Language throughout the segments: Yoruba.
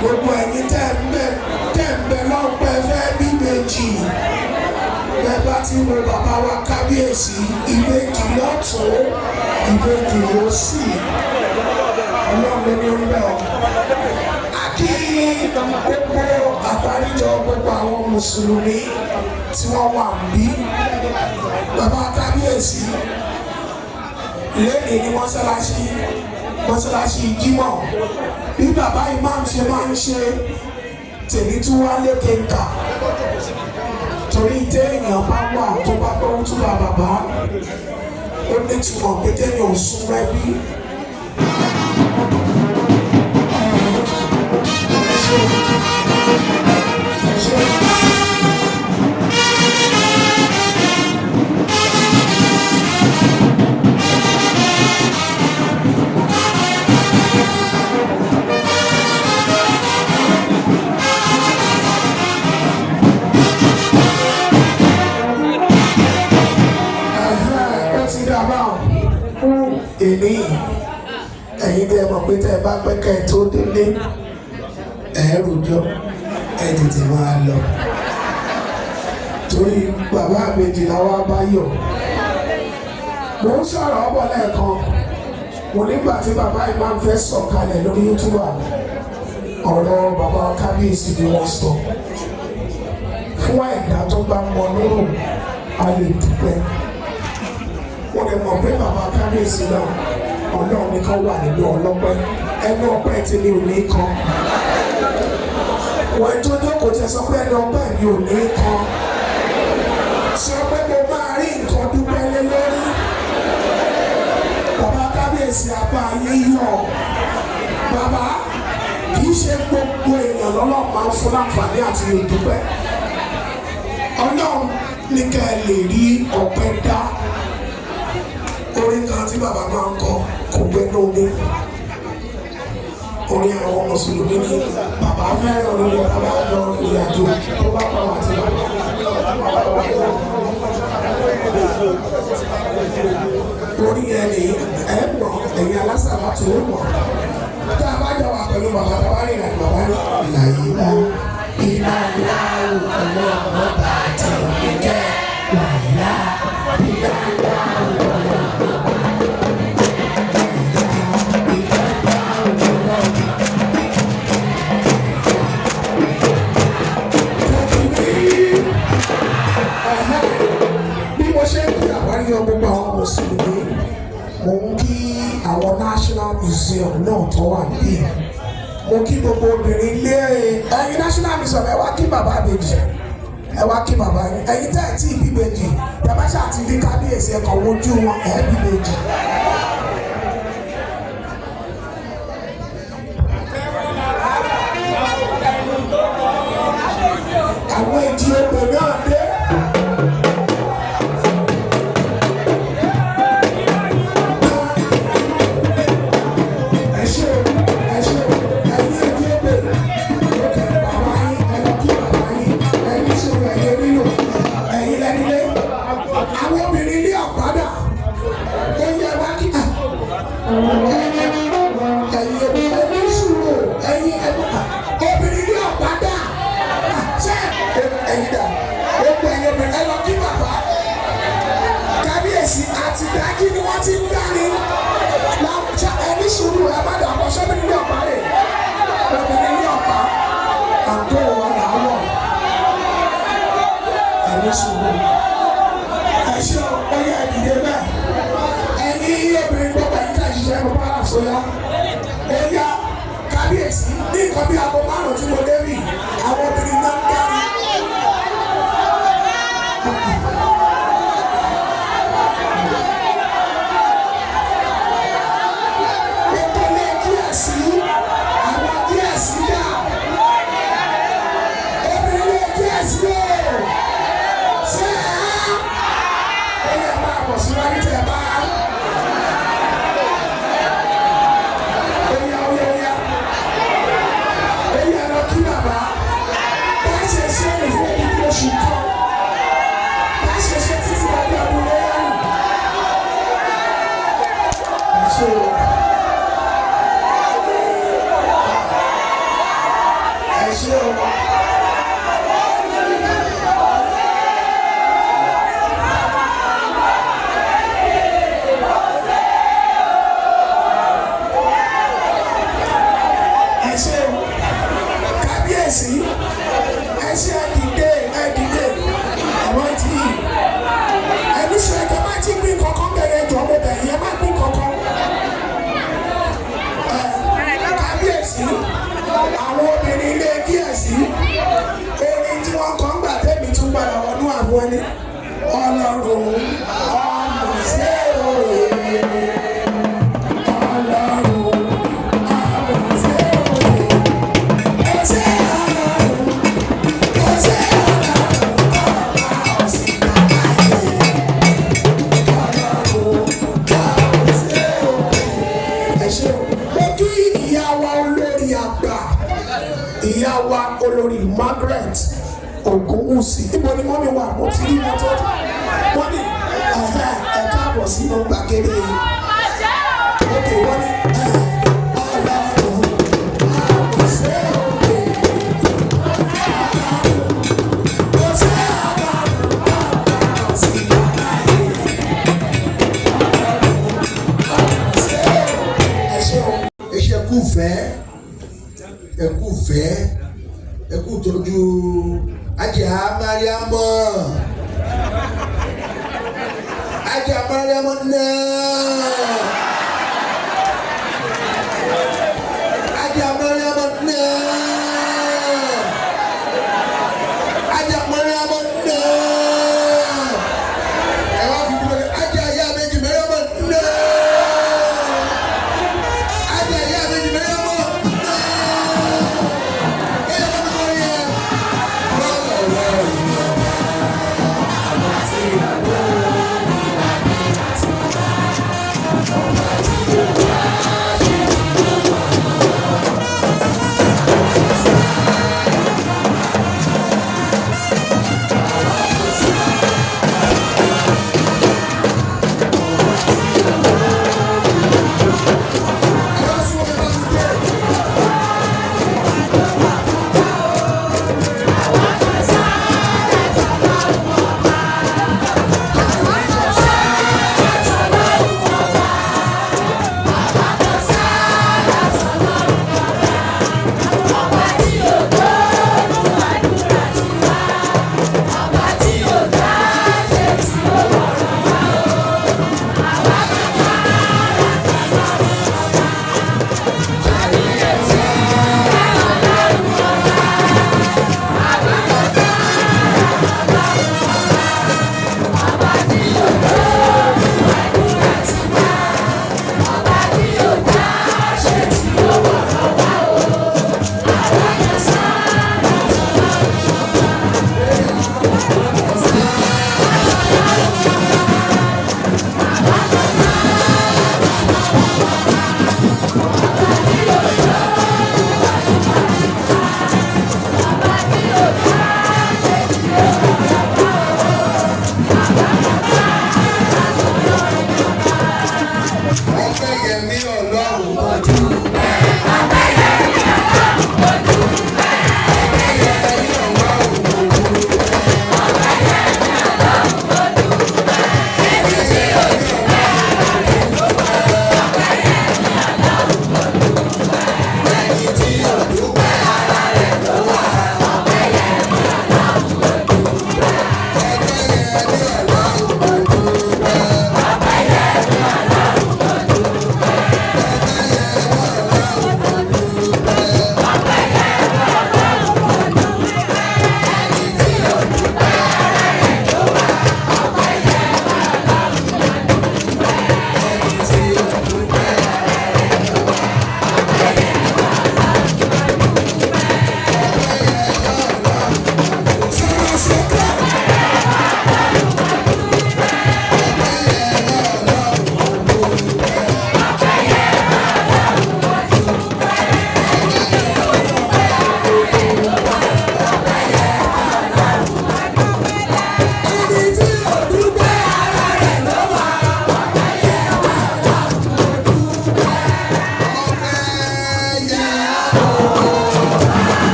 Gbogbo ẹ̀yin tẹ́ ń bẹ lọ́pẹ́ fẹ́ bí méjì bẹ́ẹ̀ bá ti wo bàbá wa kábíyèsí ìbejì lọ́tún ìbejì lósì Ọlọ́run ló ní orí bẹ́ẹ̀ o. Kí gbogbo àgbáríjọ gbogbo àwọn mùsùlùmí tí wọ́n wà bí bàbá kábíyèsí lẹ́nìí ní mọ́sálásí jímọ̀ bí bàbá imam ṣe máa ń ṣe tèmi tún wá lékè nkà torí téèyàn bá wà tó bá gbọ́ túbà bàbá ó ní túmọ̀ pé téèyàn ò sún mẹ́bí. Èmi ẹ̀yin tẹ́ mọ̀ pé tẹ́ bá pẹ́kẹ́ tó délé ẹ̀rùjọ ẹ̀ tètè máa lọ torí bàbá àbèjì làwọn abáyọ̀. Mo ń sọ̀rọ̀ ọ̀bọ̀ lẹ́ẹ̀kan mo nígbà tí bàbá yìí máa ń fẹ́ sọ̀kalẹ̀ lórí YouTube ọ̀rọ̀ bàbá kábíyèsí ni wọ́n sọ fún ẹ̀dá tó bá mọ lóró a lè dúpẹ́. Wọ́n lè mọ̀ pé bàbá kábíyèsí náà Ọlọ́run nìkan wà nínú ọlọ́pẹ́ ẹnu ọpẹ́ tí mi ò ní kan. Wọ́n tó jókòó tẹ sọ pé ẹnu ọpẹ́ mi ò ní kan. Sọ pé mo máa rí nǹkan dúpẹ́ lé lórí. Bàbá kábíyèsí apá ayé yọ̀. Bàbá kì í ṣe gbogbo èèyàn lọ́lọ́pàá ń fún láǹfààní àti ìdúpẹ́. Ọlọ́run ní ká ẹ lè rí ọpẹ́ dá. Orin kan tí bàbá máa ń kọ kò gbẹ́nu omi. Orin àwọn mùsùlùmí ni bàbá fẹ́ràn orin bàbá lọ ìrìnàjò tó bá pa wà tí bàbá. Orin yẹn ni ẹ mọ̀ ẹ̀yin alásàlá tó mọ̀. Tá a bá jọ wà pẹ̀lú bàbá tá a bá rìn àjò bàbá ní ìlàyé iná láwù ọlọ́run ọba àti òkè jẹ́ wàhálà iná láwù ọlọ́run. Gbogbo àwọn mùsùlùmí mo ń kí àwọn National Museum náà tó wà níbí mo kí gbogbo obìnrin ilé ẹ̀yin National Museum ẹ wá kí bàbá àbèjì ẹ wá kí bàbá yín ẹ̀yin tẹ́ ẹ̀ tí ì bí méjì bàbá ṣáàtì ní kábíyèsí ẹ̀kọ́ wojú wọn ẹ̀ bí méjì. Àwọn èjì ogbè náà dé. Àtìdájí ni wọ́n ti ń dárí láwùjọ ẹni sùúrù ẹ má dà bọ́ sọ́bìnrin ní ọ̀pá rẹ̀ obìnrin ní ọ̀pá àgọ́ wọn làwọ̀ ẹni sùúrù ẹ ṣe ọyẹ ìdílé bẹ́ẹ̀ ẹni obìnrin gbọ́dọ̀ yìí ká ṣiṣẹ́ mo bá àṣọyá ó yá kábíyèsí ní nǹkan bí aago márùn-ún tí mo dé rí àwọn obìnrin náà ń dárí. Kí wọ́n ní ọlọ́run ọmọ ṣe òye ọlọ́run ọmọ ṣe òye ó ṣe ọlọ́run ó ṣe ọlọ́run ọba ọ̀sìn àgbáyé ọlọ́run ọmọ ṣe òye. Ẹ ṣé o, mo kí ìyá wa olórí àgbà ìyá wa olórí Margaret Ògúnwùsì. Ibo ni mọ́mí wà? Mo ti rí wọn tó wọ́n ní ẹ káàbọ̀ sínú gbàgede yìí. Ok, wọ́n ní ọlọ́run àmọ̀ṣe òkè ó ṣe ọlọ́run ọba ọ̀sìn àgbáyé ọlọ́run àmọ̀ṣe òkè. Ẹ ṣé o. Ẹ ṣé kú fẹ́ ẹ kú fẹ́ ẹ kú tọ́jú Ajá Mariamu Ajá Mariamu náà Ajá Mariamu náà Ajá Mariamu náà ẹ wá fi dúró Ajá ìyá méjì Mariamu náà Ajá ìyá méjì Mariamu náà. Thank you.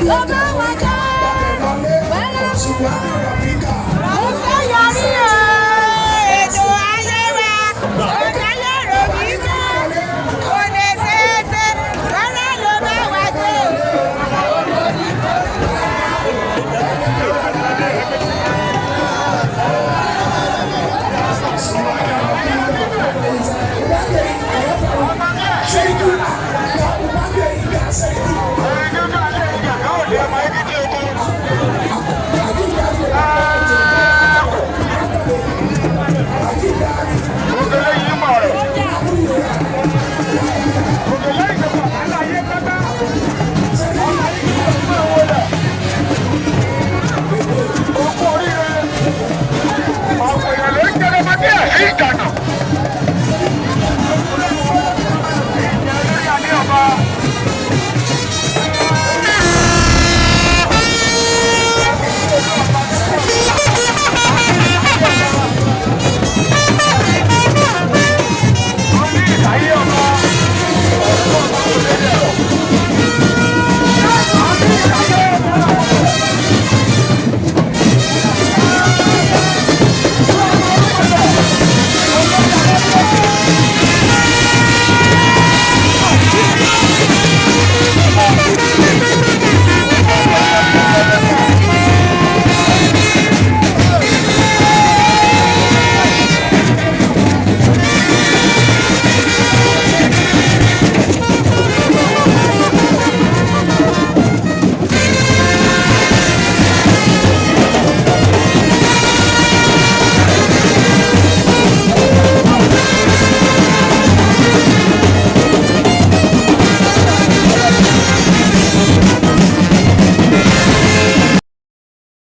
Okay.